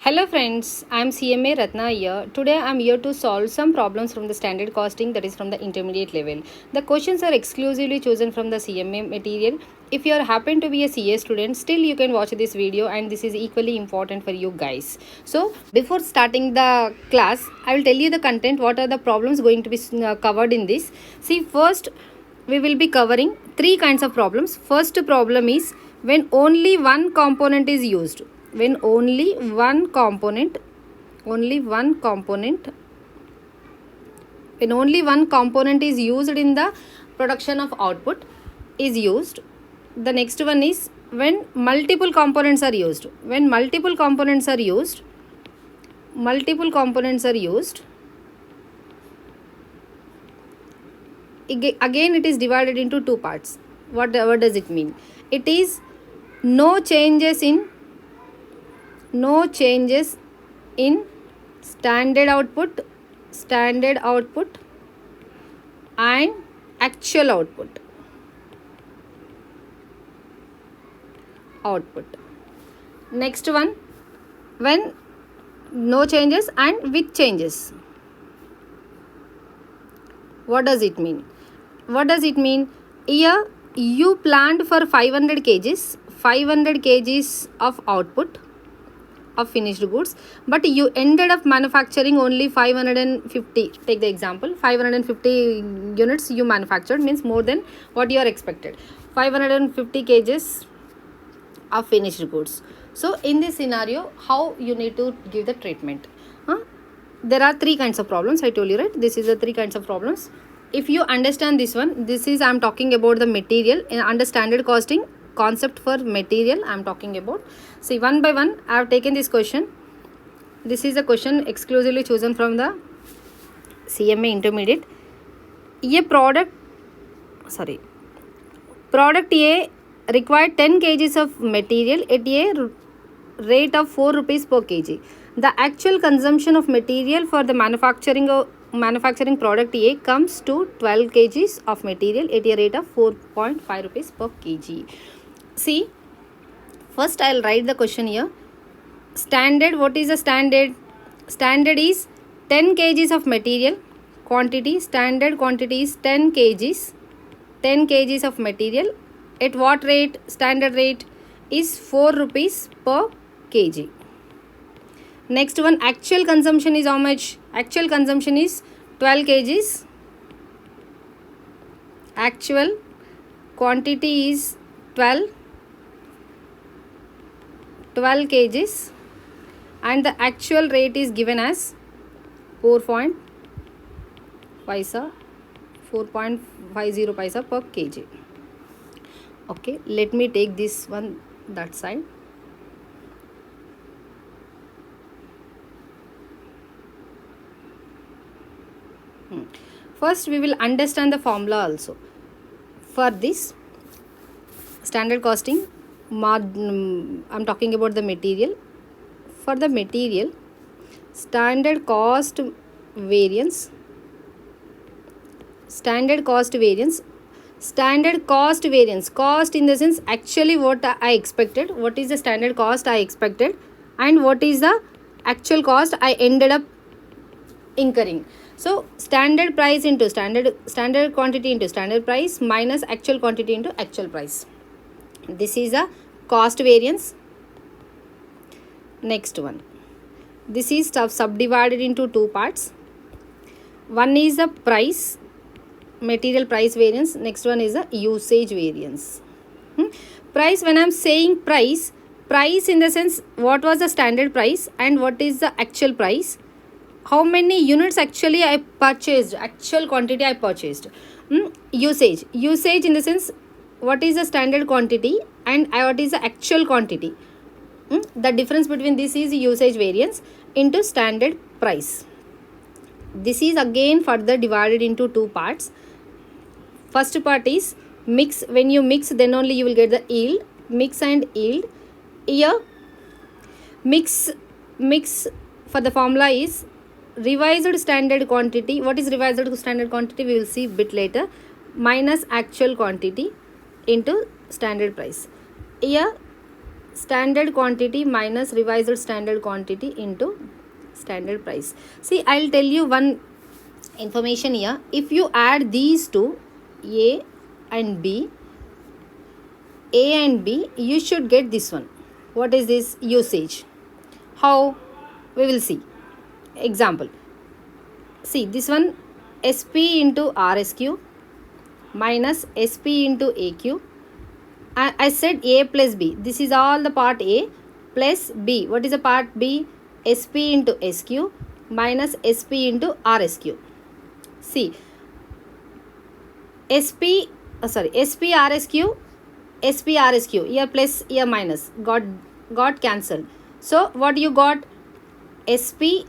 Hello friends, I am CMA Ratna here. Today I am here to solve some problems from the standard costing, that is from the intermediate level. The questions are exclusively chosen from the CMA material. If you happen to be a CA student, still you can watch this video and this is equally important for you guys. So before starting the class, I will tell you the content, what are the problems going to be covered in this. See, first we will be covering three kinds of problems. First problem is when only one component is used. When only one component when only one component is used in the production of output is used. The next one is when multiple components are used. When multiple components are used, again it is divided into two parts. What does it mean? It is no changes in standard output and actual output. Next one, when no changes and with changes. What does it mean? Here you planned for 500 kgs of output of finished goods, but you ended up manufacturing only 550. Take the example, 550 units you manufactured, means more than what you are expected. 550 kgs of finished goods. So in this scenario, how you need to give the treatment? There are three kinds of problems. I told you, right? This is the three kinds of problems. If you understand this one, this is I am talking about the material under standard costing. Concept for material I am talking about. See, one by one I have taken this question. This is a question exclusively chosen from the CMA intermediate. Product A required 10 kgs of material at a rate of 4 rupees per kg. The actual consumption of material for the manufacturing product A comes to 12 kgs of material at a rate of 4.5 rupees per kg. See, first I will write the question here. Standard, what is the standard? Standard is 10 kgs of material. Quantity, standard quantity is 10 kgs. 10 kgs of material. At what rate? Standard rate is 4 rupees per kg. Next one, actual consumption is how much? Actual consumption is 12 kgs. Actual quantity is 12 kgs and the actual rate is given as 4.50 paisa per kg. Okay, let me take this one that side. First we will understand the formula also. For this standard costing, I am talking about the material. For the material, standard cost variance, cost in the sense actually what I expected, what is the standard cost I expected and what is the actual cost I ended up incurring. So standard price into standard quantity into standard price minus actual quantity into actual price. This is a cost variance. Next one, this is subdivided into two parts. One is the price, material price variance. Next one is the usage variance. Price, when I am saying price in the sense what was the standard price and what is the actual price. How many units actually I purchased, actual quantity I purchased. Usage in the sense what is the standard quantity and what is the actual quantity. The difference between this is usage variance into standard price. This is again further divided into two parts. First part is mix. When you mix, then only you will get the yield. Mix and yield. Here mix for the formula is revised standard quantity. What is revised standard quantity? We will see a bit later. Minus actual quantity into standard price. Here standard quantity minus revised standard quantity into standard price. See, I'll tell you one information here. If you add these two, A and B, you should get this one. What is this? Usage. How? We will see. Example. See, this one, SP into RSQ minus SP into AQ. I said A plus B. This is all the part A plus B. What is the part B? SP into SQ minus SP into RSQ. See, SP RSQ, SP RSQ, here plus, here minus, got cancelled. So what you got? SP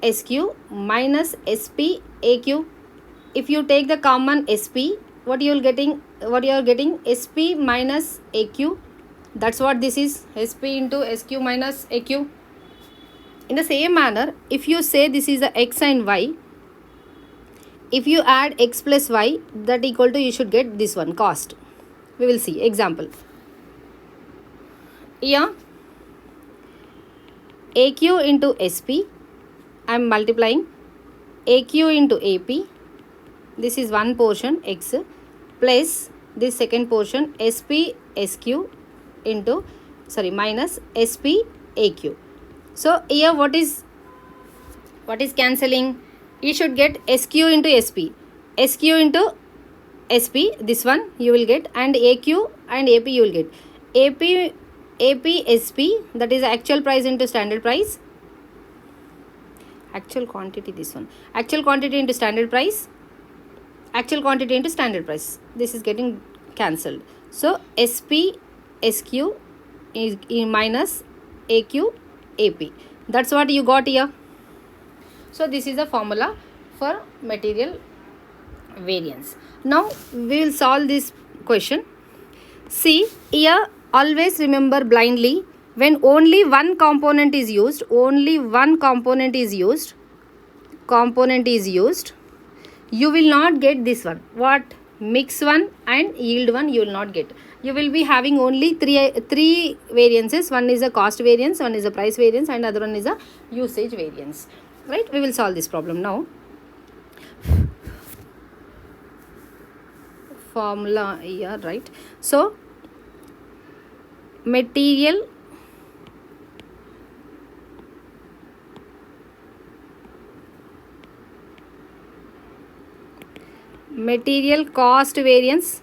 SQ minus SP AQ. If you take the common SP, what you are getting? SP minus AQ. That's what this is. SP into SQ minus AQ. In the same manner, if you say this is the X and Y, if you add X plus Y, that equal to, you should get this one, cost. We will see. Example. Here, AQ into SP, I am multiplying. AQ into AP, this is one portion X, plus this second portion SP SQ into, minus SP AQ. So here what is cancelling? You should get SQ into SP, SQ into SP, this one you will get, and AQ and AP you will get. AP SP, that is actual price into standard price. Actual quantity, this one. Actual quantity into standard price. Actual quantity into standard price. This is getting cancelled. So SP SQ is minus AQ AP. That's what you got here. So this is the formula for material variance. Now we will solve this question. See, here always remember blindly, when only one component is used, you will not get this one. What? Mix one and yield one you will not get. You will be having only three variances. One is a cost variance, one is a price variance, and other one is a usage variance. Right? We will solve this problem now. Formula here, right? So, material cost variance.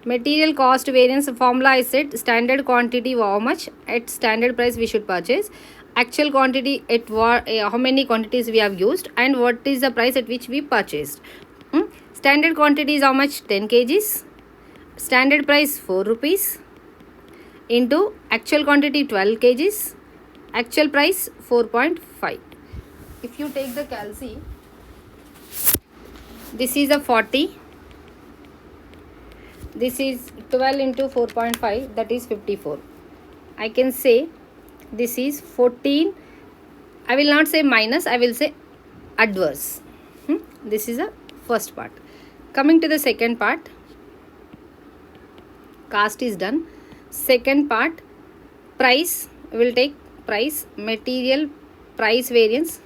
Material cost variance formula I said, standard quantity how much at standard price we should purchase, actual quantity at how many quantities we have used, and what is the price at which we purchased. Standard quantity is how much? 10 kgs. Standard price 4 rupees into actual quantity 12 kgs. Actual price 4.5. If you take the calci, this is a 40. This is 12 into 4.5, that is 54. I can say this is 14. I will not say minus, I will say adverse. This is the first part. Coming to the second part, cost is done. Second part, price, we will take price, material price variance.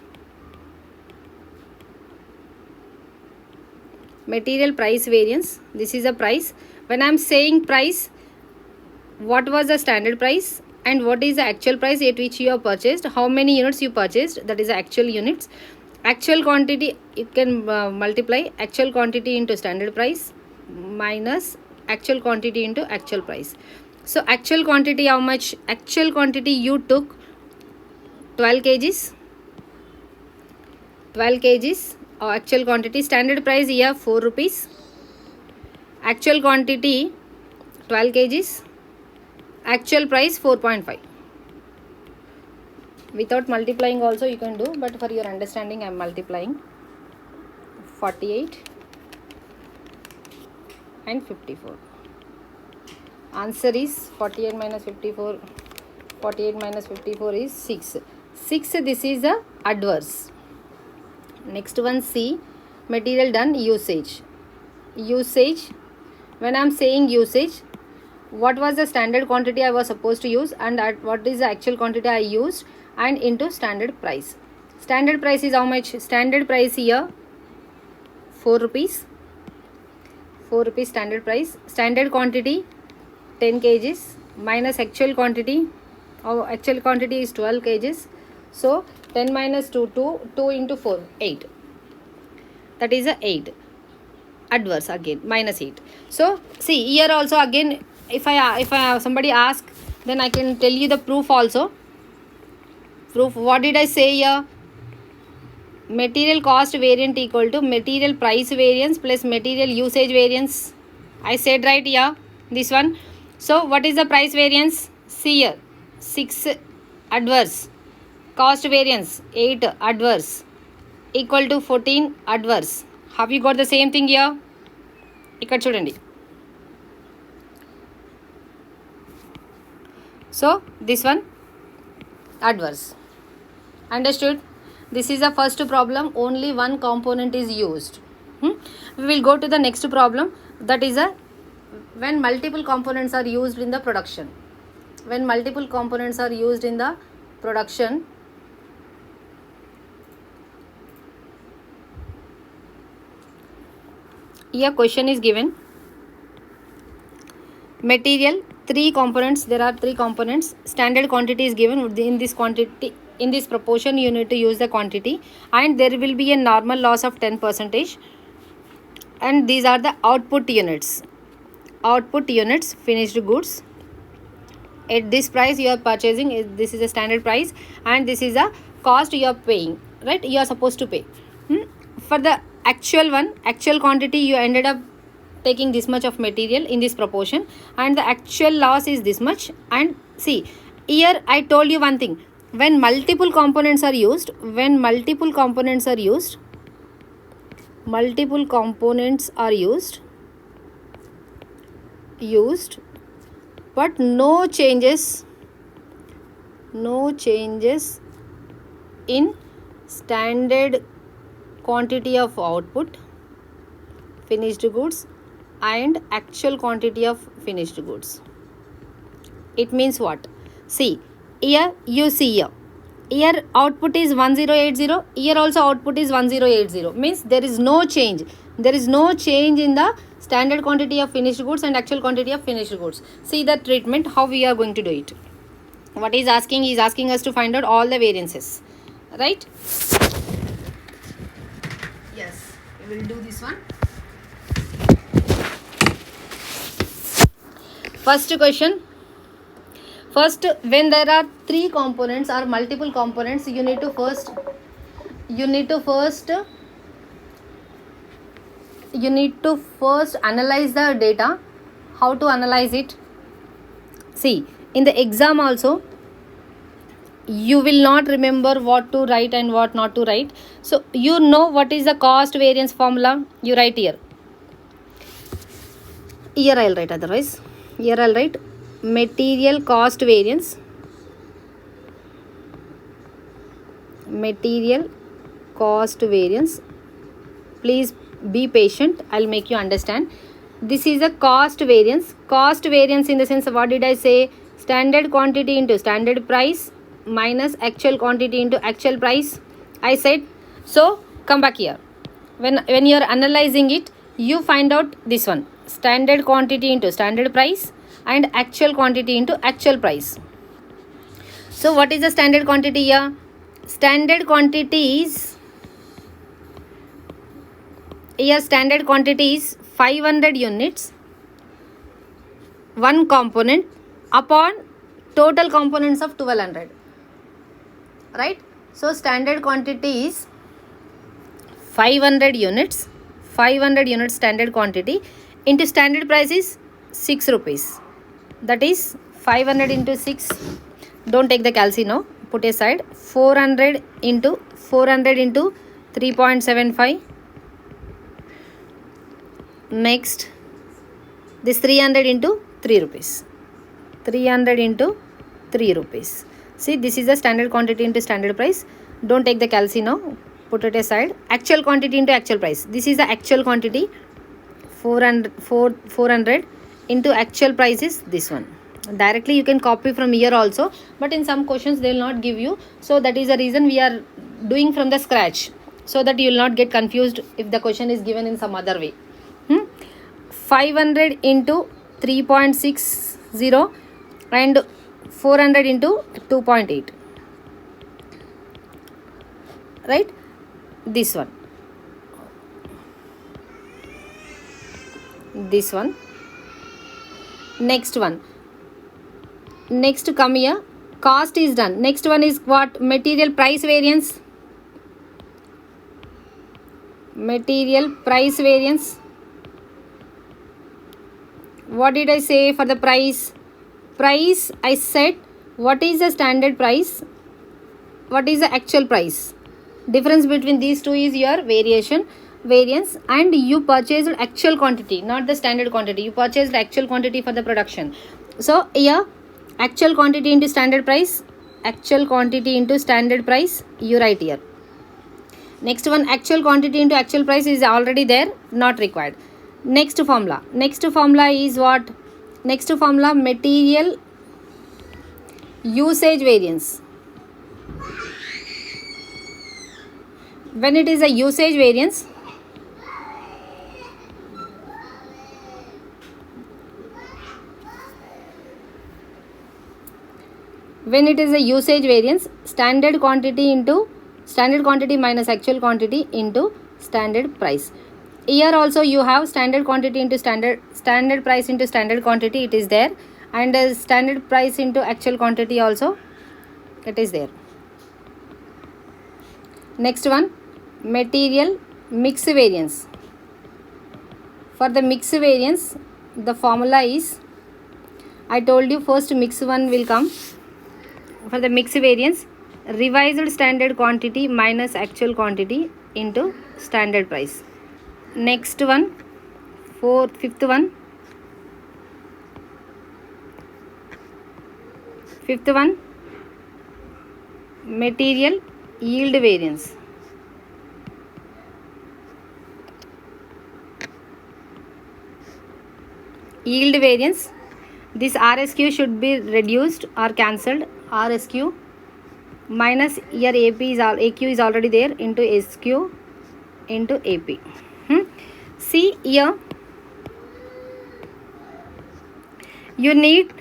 Material price variance, this is a price. When I am saying price, what was the standard price and what is the actual price at which you have purchased, how many units you purchased, that is actual units. Actual quantity, you can multiply actual quantity into standard price minus actual quantity into actual price. So actual quantity how much? Actual quantity you took 12 kgs. 12 kgs or actual quantity. Standard price here 4 rupees. Actual quantity 12 kgs. Actual price 4.5. Without multiplying also you can do, but for your understanding I am multiplying. 48 and 54. Answer is 48 minus 54. 48 minus 54 is 6. 6, this is the adverse. Next one, C. Material done, usage. Usage. When I am saying usage, what was the standard quantity I was supposed to use, and what is the actual quantity I used, and into standard price. Standard price is how much? Standard price here 4 rupees. 4 rupees standard price. Standard quantity 10 kgs minus actual quantity. Our actual quantity is 12 kgs. So 10 minus 2, 2 into 4, 8. That is a 8. Adverse again, minus 8. So see here also again, if I somebody ask, then I can tell you the proof also. Proof, what did I say here? Material cost variant equal to material price variance plus material usage variance. I said right here, this one. So what is the price variance? See here, 6 adverse. Cost variance 8 adverse equal to 14 adverse. Have you got the same thing here? ఇక్కడ చూడండి. So this one adverse. Understood? This is the first problem. Only one component is used. We will go to the next problem. That is when multiple components are used in the production. When multiple components are used in the production, here question is given. Material 3 components. There are 3 components. Standard quantity is given. In this quantity, in this proportion you need to use the quantity, and there will be a normal loss of 10%, and these are the output units. Output units, finished goods. At this price you are purchasing, this is a standard price, and this is a cost you are paying, right? You are supposed to pay. For the actual one, actual quantity, you ended up taking this much of material in this proportion, and the actual loss is this much. And see here I told you one thing, when multiple components are used, but no changes in standard quantity of output, finished goods, and actual quantity of finished goods. It means what? See here, you see here output is 1080, here also output is 1080, means there is no change. There is no change in the standard quantity of finished goods and actual quantity of finished goods. See the treatment, how we are going to do it. What is asking? He is asking us to find out all the variances, right? Yes, we will do this one. First question. First, when there are 3 components or multiple components, you need to first analyze the data. How to analyze it? See, in the exam also, you will not remember what to write and what not to write. So you know what is the cost variance formula. You write here. Here I will write, otherwise here I will write material cost variance. Material cost variance. Please be patient, I'll make you understand. This is a cost variance. Cost variance in the sense of, what did I say? Standard quantity into standard price minus actual quantity into actual price, I said. So come back here. When you are analyzing it, you find out this one, standard quantity into standard price and actual quantity into actual price. So what is the standard quantity here? Standard quantity is, here standard quantity is 500 units, one component upon total components of 1200, right? So standard quantity is 500 units standard quantity into standard price is 6 rupees. That is 500 into 6. Don't take the calci now, put aside. 400 into 3.75. Next, this 300 into 3 rupees. 300 into 3 rupees. See, this is the standard quantity into standard price. Don't take the calci now, put it aside. Actual quantity into actual price. This is the actual quantity, 400 into actual price is this one. Directly you can copy from here also, but in some questions they will not give you, so that is the reason we are doing from the scratch, so that you will not get confused if the question is given in some other way. 500 into 3.60 and 400 into 2.8, right? This one, this one. Next one, next come here, cost is done. Next one is what? Material price variance. Material price variance. What did I say for the price? Price, I said what is the standard price, what is the actual price. Difference between these two is your variance, and you purchased actual quantity, not the standard quantity. You purchased actual quantity for the production. So here actual quantity into standard price, actual quantity into standard price, you write here. Next one, actual quantity into actual price is already there, not required. Next formula is what? Next formula, material usage variance. When it is a usage variance, standard quantity minus actual quantity into standard price. Here also you have standard quantity into standard price into standard quantity, it is there, and standard price into actual quantity also, it is there. Next one, material mix variance. For the mix variance, the formula is, I told you first mix one will come. For the mix variance, revised standard quantity minus actual quantity into standard price. Next one, fifth one, material yield variance. Yield variance, this RSQ should be reduced or cancelled. RSQ minus here AQ is already there, into SQ into AP. See here, you need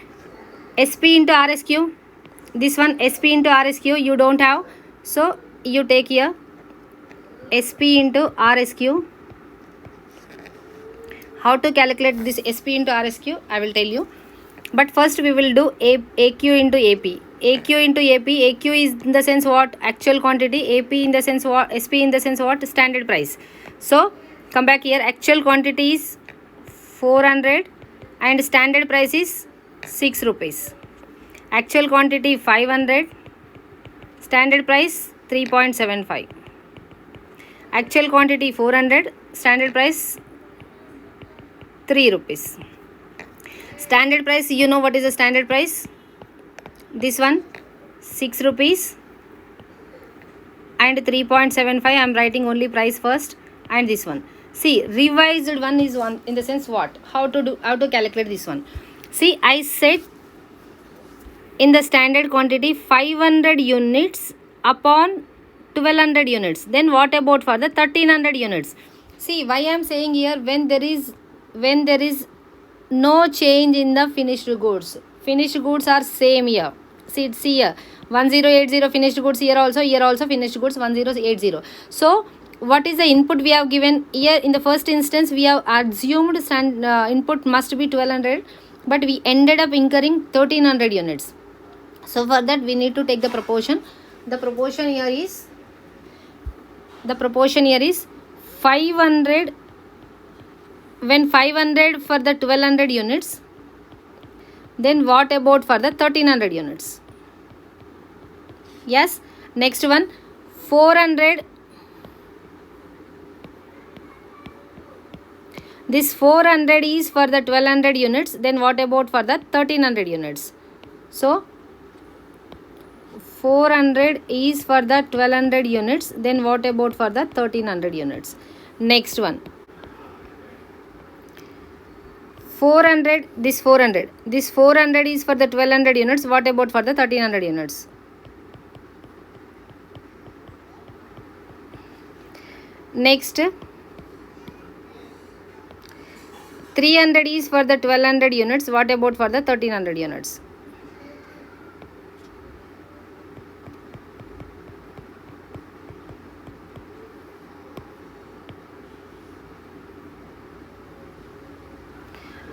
SP into RSQ. This one SP into RSQ you don't have, so you take here SP into RSQ. How to calculate this SP into RSQ I will tell you, but first we will do AQ into AP. AQ into AP, AQ is in the sense what? Actual quantity. AP in the sense what? SP in the sense what? Standard price. So come back here, actual quantity is 400 and standard price is 6 rupees. Actual quantity 500, standard price 3.75. Actual quantity 400, standard price 3 rupees. Standard price, you know what is the standard price? This one 6 rupees and 3.75. I am writing only price first, and this one. See, revised one is one in the sense what? How to calculate this one? See, I said in the standard quantity 500 units upon 1200 units. Then what about for the 1300 units? See, why I am saying here, when there is no change in the finished goods. Finished goods are same here. See here, 1080 finished goods, here also finished goods 1080. So what is the input we have given here? In the first instance we have assumed input must be 1200, but we ended up incurring 1300 units. So for that we need to take the proportion. The proportion here is 500. When 500 for the 1200 units, then what about for the 1300 units? Yes. Next one, 400. This 400 is for the 1200 units. Then what about for the 1300 units? So 400 is for the 1200 units. Then what about for the 1300 units? Next one, 400, this 400. This 400 is for the 1200 units. What about for the 1300 units? Next, 300 is for the 1200 units. What about for the 1300 units?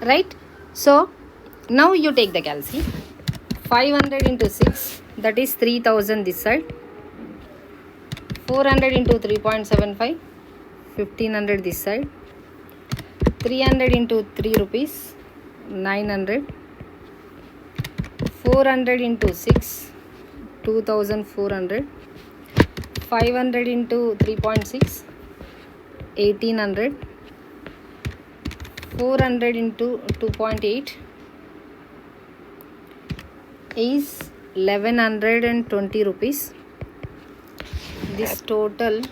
Right? So now you take the calci. 500 into 6, that is 3000 this side. 400 into 3.75, 1500 this side. 300 into 3 rupees, 900. 400 into 6, 2400. 500 into 3.6, 1800. 400 into 2.8 is 1120 rupees. This total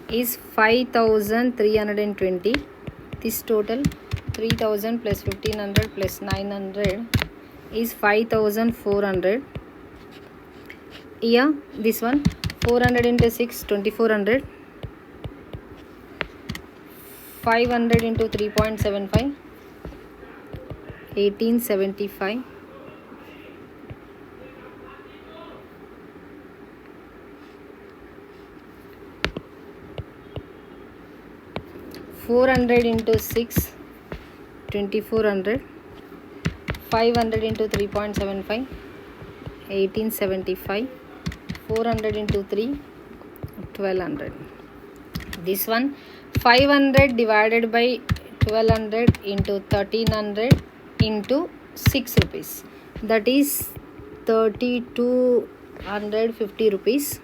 is 5320. This total 3000 plus 1500 plus 900 is 5400. Here this one 400 into 6, 2400. 500 into 3.75, 1875. 400 into 6, 2400. 500 into 3.75, 1875. 400 into 3, 1200. This one 500 divided by 1200 into 1300 into 6 rupees, that is 3250 rupees.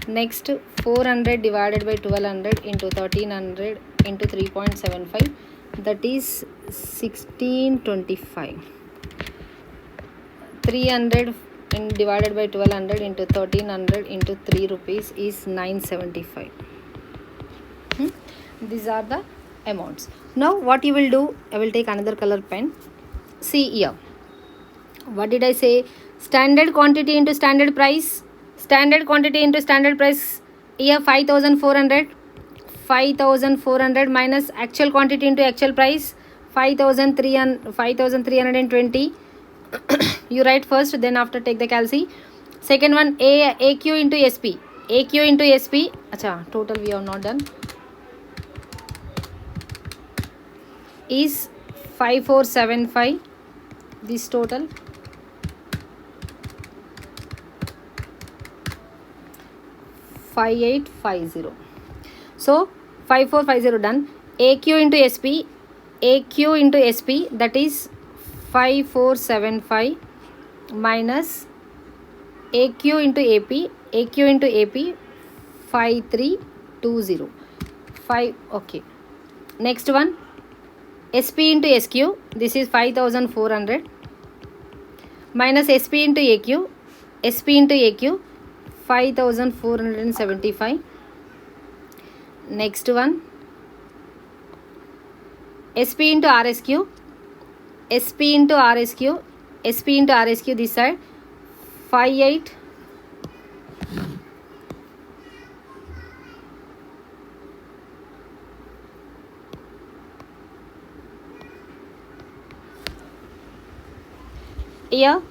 Next 400 divided by 1200 into 1300 into 3.75, that is 1625. 300 divided by 1200 into 1300 into 3 rupees is 975. These are the amounts. Now what you will do, I will take another color pen. See here, what did I say? Standard quantity into standard price. Standard quantity into standard price. Here 5400. 5400 minus actual quantity into actual price. 5320. You write first, then after take the calci. Second one, AQ into SP. AQ into SP. Acha, total we have not done. Is 5475. This total 5850. So 5450 done. AQ into SP. AQ into SP, that is 5475 minus AQ into AP. AQ into AP 5320. 5. Okay. Next one, SP into SQ, this is 5400 minus SP into AQ. SP into AQ 5475. Next one, SP into RSQ. SP into RSQ. SP into RSQ this side 58. Here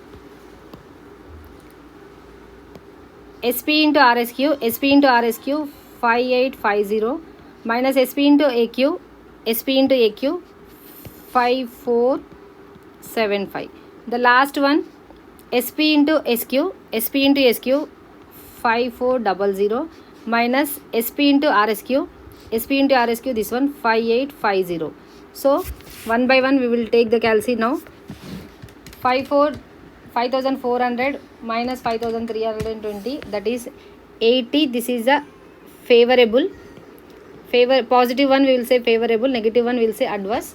SP into RSQ. SP into RSQ 5850 minus SP into AQ. SP into AQ 5475. The last one, SP into SQ. SP into SQ 5400 minus SP into RSQ. SP into RSQ, this one 5850. So one by one we will take the calci now. 5400 minus 5320, that is 80. This is a favorable. Positive one we will say favorable, negative one we will say adverse.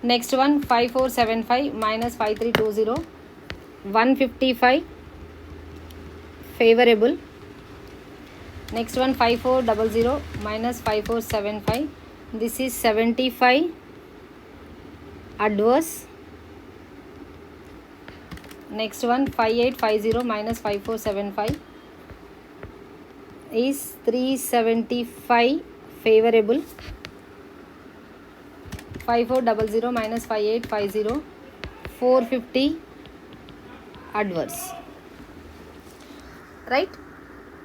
Next one, 5475 minus 5320, 155 favorable. Next one, 5400 minus 5475, this is 75 adverse. Next one 5850 minus 5475 is 375 favorable. 5400 minus 5850 450 adverse, right?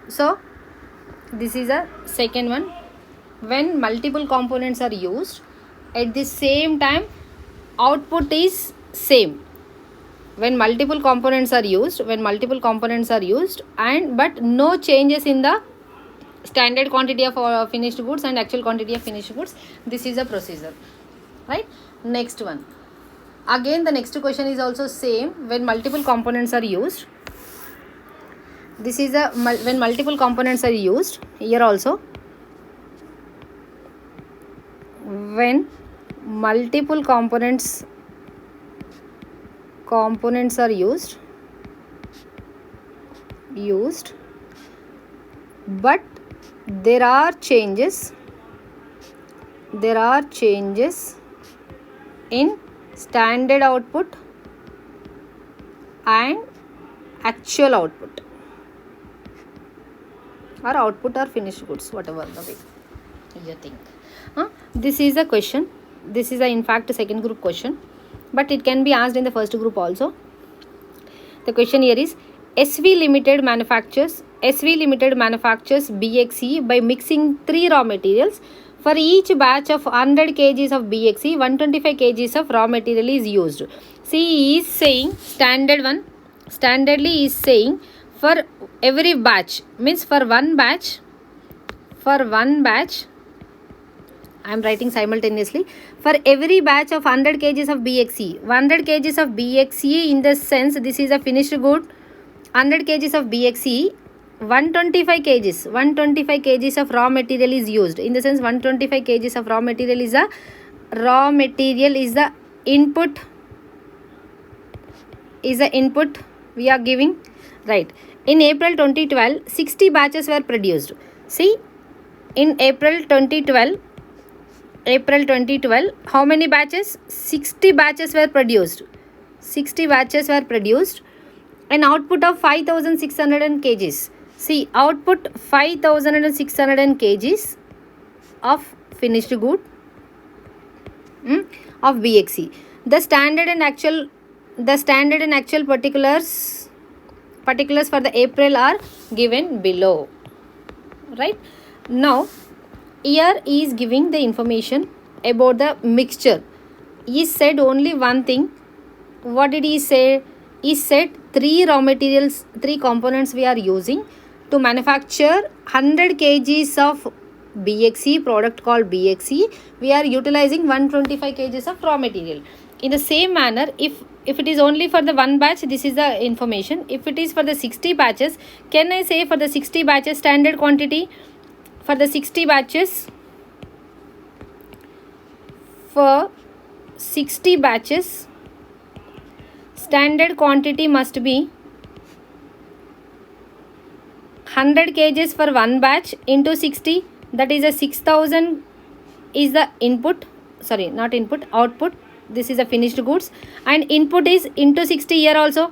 So this is a second one. When multiple components are used at the same time, output is same. When multiple components are used and but no changes in the standard quantity of finished goods and actual quantity of finished goods, this is a procedure, right? Next one, again the next question is also same. When multiple components are used, this is a when multiple components are used. Here also, when multiple components are used, but there are changes in standard output and actual output, or output or finished goods, whatever the way you think. This is a question. This is in fact a second group question, but it can be asked in the first group also. The question here is, SV Limited manufactures BXE by mixing 3 raw materials. For each batch of 100 kgs of BXE, 125 kgs of raw material is used. See, he is saying standardly is saying for every batch, means for one batch I am writing simultaneously. For every batch of 100 kgs of BXE, 100 kgs of BXE, in the sense this is a finished good. 100 kgs of BXE, 125 kgs of raw material is used. In the sense 125 kgs of raw material is the input, we are giving, right? In April 2012, 60 batches were produced. See, in April 2012, how many batches? 60 batches were produced. An output of 5600 kgs. See, output 5600 kgs of finished good of BXE. The standard and actual particulars for the April are given below, right? Now here he is giving the information about the mixture. He said only one thing. What did he say? He said 3 components we are using to manufacture 100 kgs of BXE, product called BXE. We are utilizing 125 kgs of raw material. In the same manner, if it is only for the one batch, this is the information. If it is for the 60 batches, can I say for the 60 batches standard quantity? For the 60 batches, standard quantity must be 100 kgs for one batch into 60, that is a 6000 is the output. This is a finished goods, and input is into 60. Here also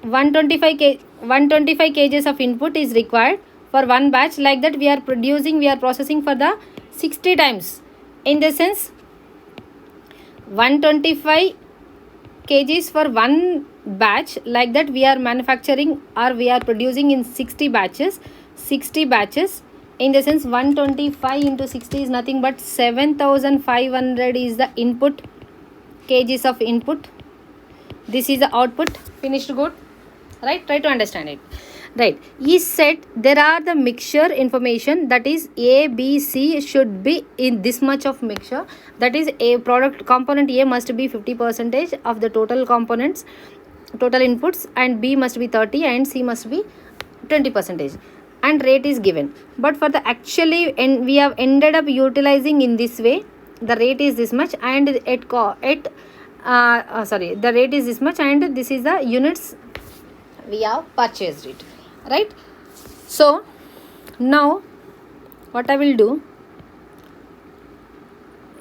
125 kgs of input is required for one batch. Like that we are processing for the 60 times. In the sense 125 kgs for one batch, like that we are manufacturing or we are producing in 60 batches. In the sense 125 into 60 is nothing but 7500 is the input, kgs of input. This is the output, finished good, right? Try to understand it, right? He said there are the mixture information, that is A, B, C should be in this much of mixture. That is a product component A must be 50% of the total components, total inputs, and B must be 30 and C must be 20%, and rate is given. But for the actually, and we have ended up utilizing in this way, the rate is this much, and the rate is this much, and this is the units we have purchased it, right? So now what I will do,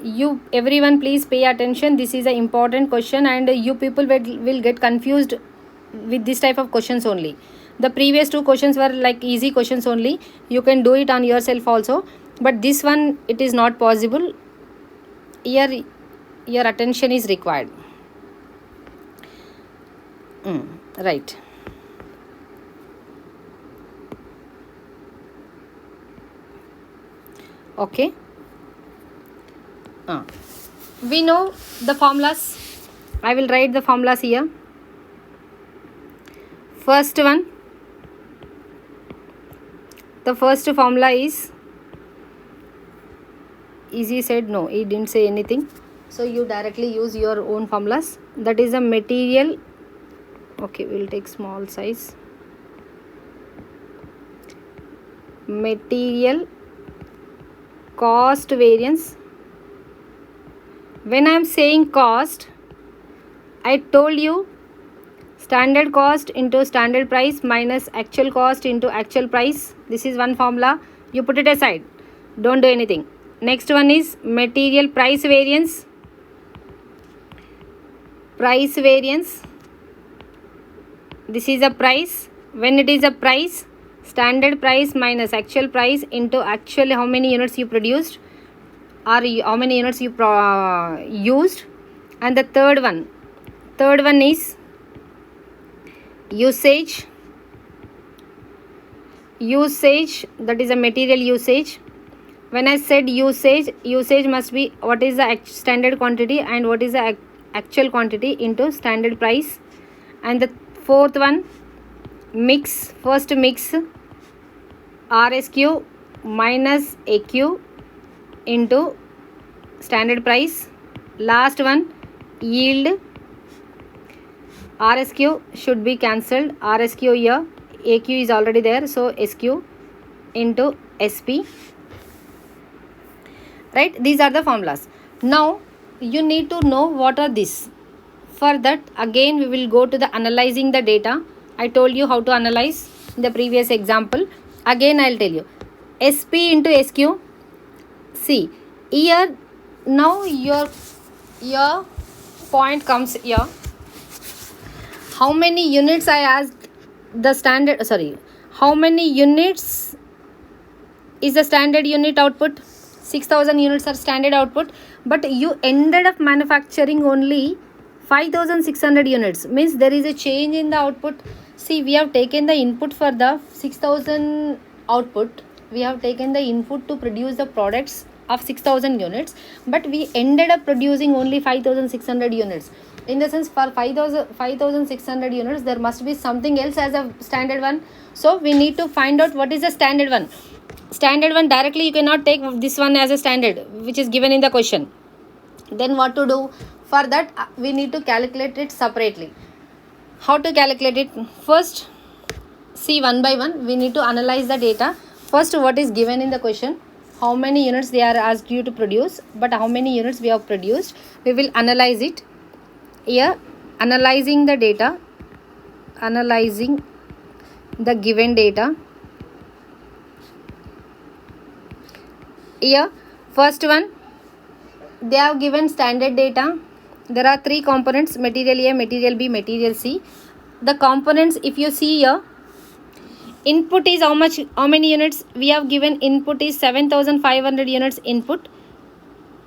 You everyone please pay attention. This is an important question, and you people will get confused with this type of questions only. The previous two questions were like easy questions only. You can do it on yourself also, but this one it is not possible. Here your attention is required. Right. Okay. We know the formulas. I will write the formulas here. First one, the first formula is, easy said, no, he didn't say anything. So you directly use your own formulas. That is a material. Okay, we'll take small size. Material cost variance. When I am saying cost, I told you standard cost into standard price minus actual cost into actual price. This is one formula. You put it aside. Don't do anything. Next one is material price variance. Price variance. This is a price. When it is a price, standard price minus actual price into actually how many units you produced or how many units you used. And the third one is usage. That is a material usage. When I said usage must be what is the standard quantity and what is the actual quantity into standard price. And the fourth one, mix. First mix, RSQ minus AQ into standard price. Last one, yield. RSQ should be cancelled. RSQ here, AQ is already there, so SQ into SP. Right, these are the formulas. Now you need to know what are these. For that, again we will go to the analyzing the data. I told you how to analyze in the previous example. Again I will tell you, SP into SQ. See here, now your point comes here. How many units I asked the standard, how many units is the standard unit output? 6,000 units are standard output, but you ended up manufacturing only 5,600 units. Means there is a change in the output. See, we have taken the input for the 6,000 output. We have taken the input to produce the products of 6,000 units, but we ended up producing only 5,600 units. In the sense, for 5,600 units, there must be something else as a standard one. So we need to find out what is the standard one. Standard one directly you cannot take this one as a standard, which is given in the question. Then what to do? For that, we need to calculate it separately. How to calculate it? First, see, one by one we need to analyze the data. First, what is given in the question, how many units they are asked you to produce, but how many units we have produced, we will analyze it. Here, analyzing the data, analyzing the given data. Here, first one, they have given standard data. There are three components, material A, material B, material C. The components, if you see here, input is how much, how many units we have given. Input is 7,500 units input.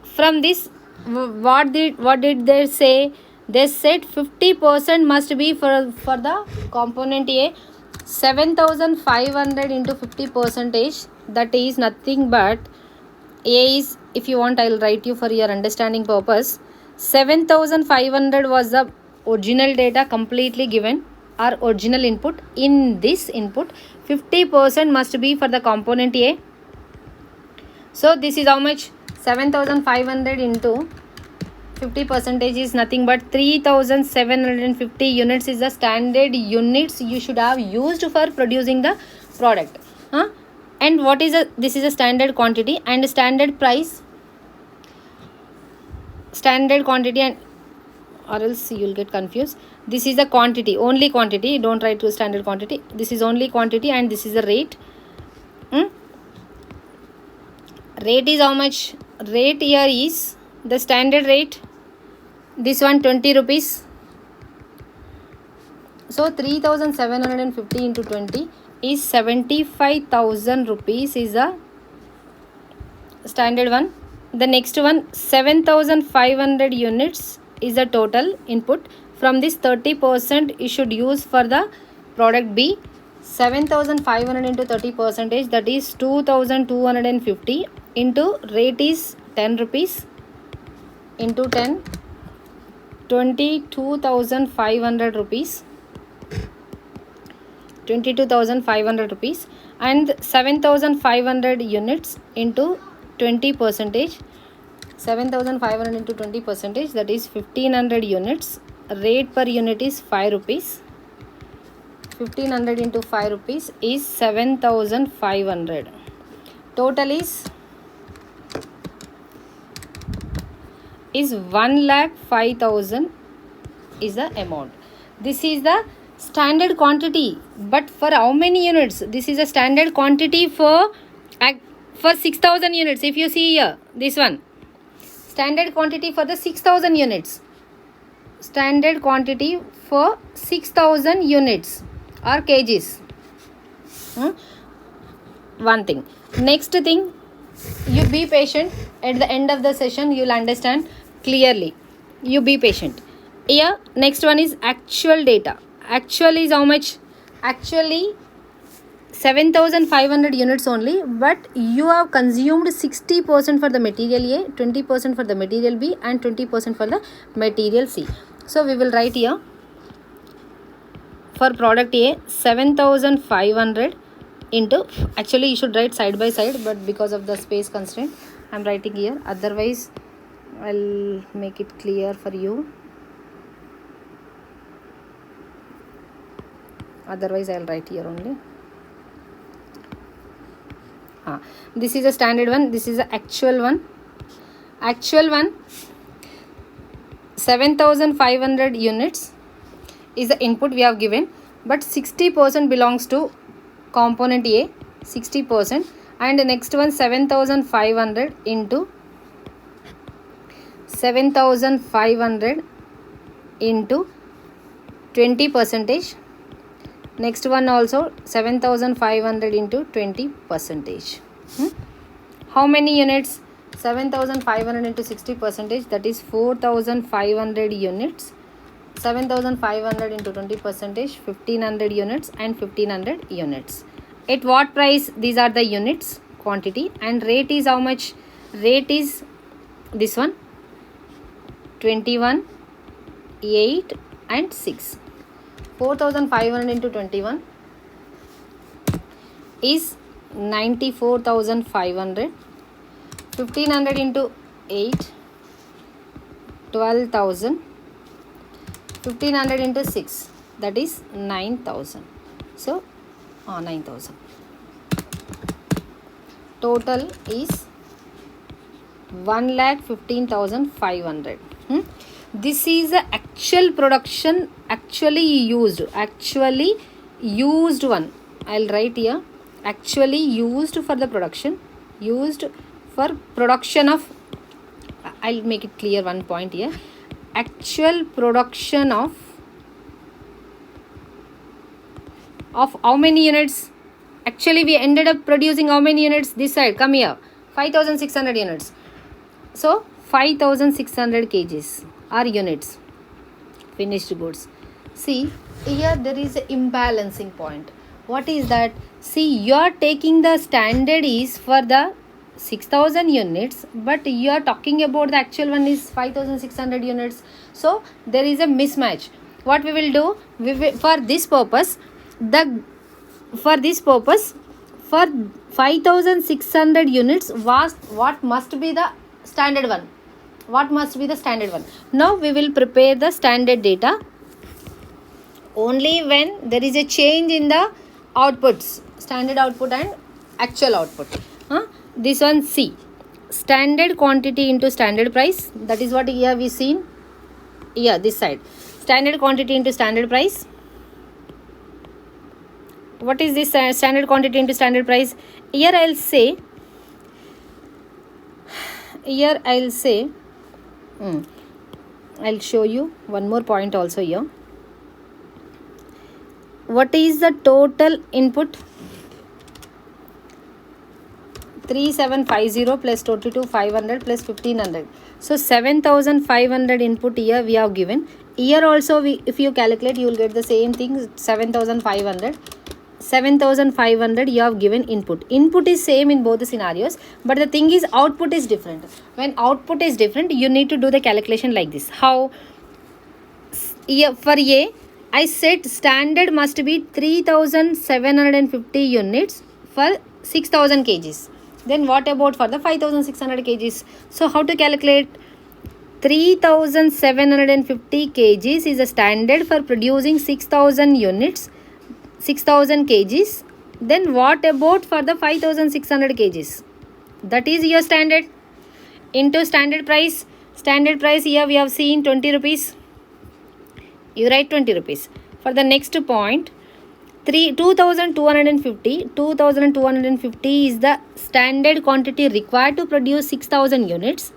From this, what did they say? They said 50% must be for the component A. 7,500 into 50%, that is nothing but, A is, if you want I will write you for your understanding purpose. 7,500 was the original data completely given, our original input. In this input, 50% must be for the component A. So this is how much? 7,500 into 50% is nothing but 3,750 units is the standard units you should have used for producing the product. And what is this is a standard quantity and standard price. Standard quantity, and or else you will get confused. This is a quantity, only quantity. Don't write to standard quantity. This is only quantity and this is the rate. Rate is how much? Rate here is The standard rate, this one 20 rupees. So 3750 into 20 is 75,000 rupees is a standard one. The next one 7,500 units is the total input. From this 30% you should use for the product B. 7,500 into 30%, that is 2,250 into rate is 10 rupees into 10, 22,500 rupees. 22,500 rupees, and 7,500 units into 20%, 7,500 into 20%, that is 1,500 units. Rate per unit is 5 rupees. 1,500 into 5 rupees is 7,500. Total is 1,05,000 is the amount. This is the standard quantity, but for how many units? This is a standard quantity for 6,000 units. If you see here, this one standard quantity for the 6,000 units, standard quantity for 6,000 units or kgs. One thing. Next thing, you be patient. At the end of the session you will understand clearly. You be patient. Here next one is actual data. Actual is how much? Actually 7,500 units only, but you have consumed 60% for the material A, 20% for the material B, and 20% for the material C. So we will write here for product A 7,500 into, actually you should write side by side, but because of the space constraint I am writing here, otherwise I will make it clear for you. Otherwise I will write here only. This is a standard one, this is the actual one. Actual one 7,500 units is the input we have given, but 60% belongs to component A, 60%, and the next one 7,500 into 7,500 into 20%. Next one also 7,500 into 20%. How many units? 7,500 into 60%, that is 4,500 units. 7,500 into 20%, 1,500 units and 1,500 units. At what price? These are the units quantity, and rate is how much? Rate is this one 21, 8 and 6. 4,500 into 21 is 94,500. 1,500 into 8, 12,000. 1,500 into 6, that is 9,000. So 9,000. Total is 1,15,500. This is the actual production, actually used one. I'll write here, actually used for the production, used for production of, I'll make it clear one point here, actual production of how many units? Actually we ended up producing how many units? This side, come here, 5,600 units. So 5,600 kgs are units, finished goods. See here there is an imbalancing point. What is that? See, you are taking the standard is for the 6,000 units, but you are talking about the actual one is 5,600 units. So there is a mismatch. What we will do, for this purpose, for 5,600 units, what must be the standard one? What must be the standard one? Now we will prepare the standard data only when there is a change in the outputs, standard output and actual output. This one, C, standard quantity into standard price. That is what here we seen. Here this side, standard quantity into standard price. What is this standard quantity into standard price? Here I'll say I'll show you one more point also here. What is the total input? 3750 plus 22,500 plus 1500. So 7,500 input here we have given. Here also if you calculate, you will get the same thing, 7,500. 7,500 you have given input. Input is same in both the scenarios, but the thing is output is different. When output is different, you need to do the calculation like this. How? For A, I said standard must be 3,750 units for 6,000 kgs. Then what about for the 5,600 kgs? So how to calculate? 3,750 kgs is a standard for producing 6,000 units, 6,000 kgs. Then what about for the 5,600 kgs? That is your standard into standard price. Standard price here we have seen 20 rupees. You write 20 rupees. For the next point, 2,250 is the standard quantity required to produce 6,000 units.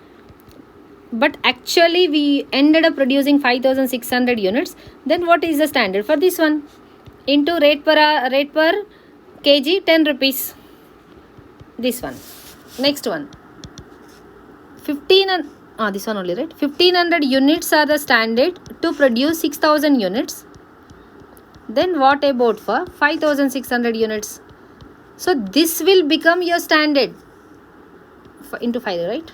But actually we ended up producing 5,600 units. Then what is the standard for this one? Into rate per kg 10 rupees. This one. Next one. 1,500 units are the standard to produce 6,000 units. Then what about for 5,600 units? So this will become your standard into 5, right?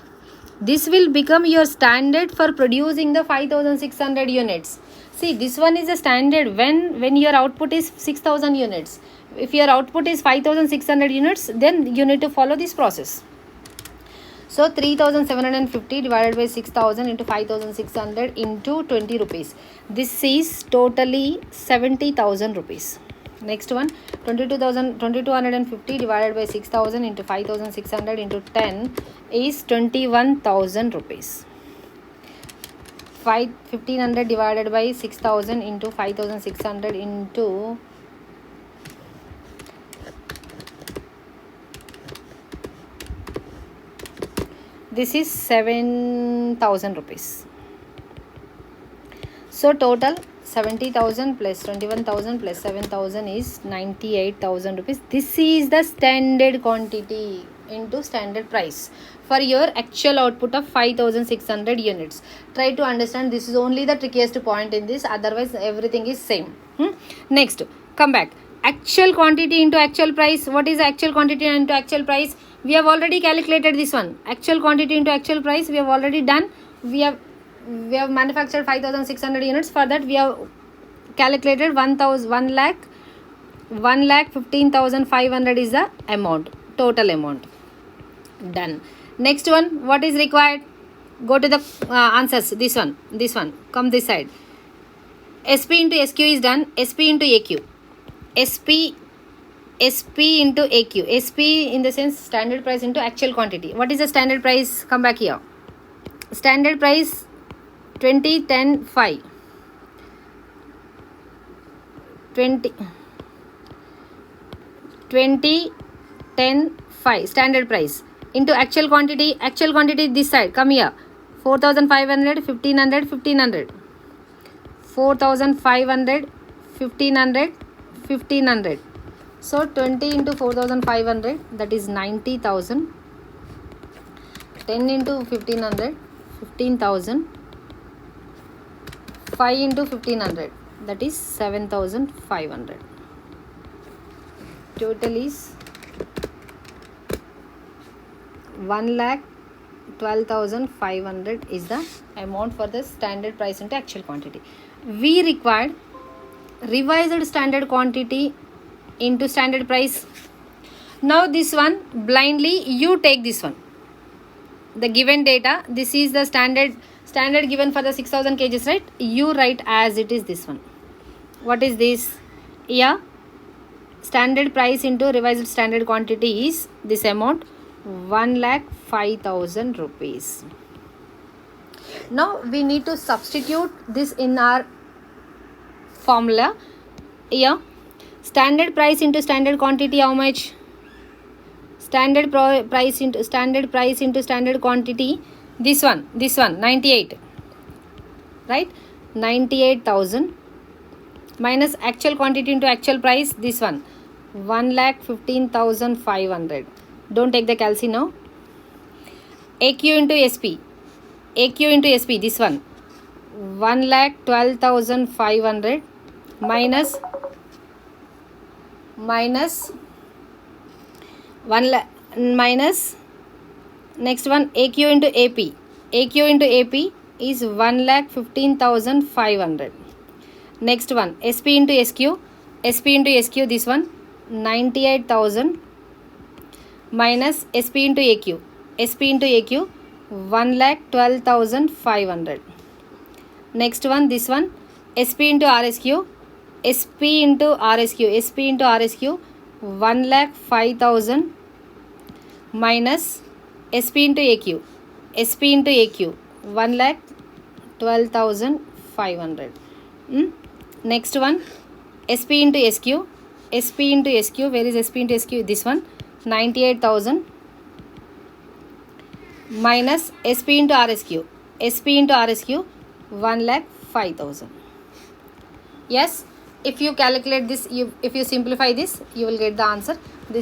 This will become your standard for producing the 5,600 units. See, this one is a standard when your output is 6,000 units. If your output is 5,600 units, then you need to follow this process. So 3,750 divided by 6,000 into 5,600 into 20 rupees. This is totally 70,000 rupees. Next one, 2,250 divided by 6,000 into 5,600 into 10 is 21,000 rupees. 1,500 divided by 6,000 into 5,600 into this is 7,000 rupees. So total 70,000 plus 21,000 plus 7,000 is 98,000 rupees. This is the standard quantity into standard price for your actual output of 5,600 units. Try to understand, this is only the trickiest point in this, otherwise everything is same. Next, come back. Actual quantity into actual price. What is actual quantity into actual price? We have already calculated this one. Actual quantity into actual price we have already done. We have manufactured 5,600 units. For that we have calculated 1,15,500 is the amount, total amount. Done. Next one, what is required? Go to the answers. This one. Come this side. SP into SQ is done. SP into AQ. SP into AQ. SP in the sense standard price into actual quantity. What is the standard price? Come back here. Standard price 20, 10, 5. 20, 10, 5. Standard price into actual quantity. Actual quantity this side. Come here. 4,500, 1,500, 1,500. 4,500, 1,500, 1,500. So 20 into 4,500, that is 90,000. 10 into 1,500, 15,000. 5 into 1,500, that is 7,500. Total is 1,12,500 is the amount for the standard price into actual quantity. We required revised standard quantity into standard price. Now this one, blindly you take this one, the given data. This is the standard given for the 6,000 kgs, right? You write as it is this one. What is this? Yeah, standard price into revised standard quantity is this amount, 1,05,000 rupees. Now we need to substitute this in our formula. Yeah, standard price into standard quantity, how much? Standard price into standard quantity, this one 98, right? 98,000 minus actual quantity into actual price, this one 1,15,500. Don't take the calci now. AQ into SP, AQ into SP, this one 1,12,500 minus 1 lakh minus next one AQ into AP, AQ into AP is 1,15,500. Next one SP into SQ, SP into SQ, this one 98,000 minus SP into AQ, SP into AQ 1,12,500. Next one, this one SP into RSQ, SP into RSQ, SP into RSQ 1,05,000 minus SP into AQ, SP into AQ 1,12,500. Next one SP into SQ, SP into SQ, where is SP into SQ? This one 98,000 minus SP into RSQ, SP into RSQ 1,05,000. Yes, if you calculate this, if you simplify this, you will get the answer. This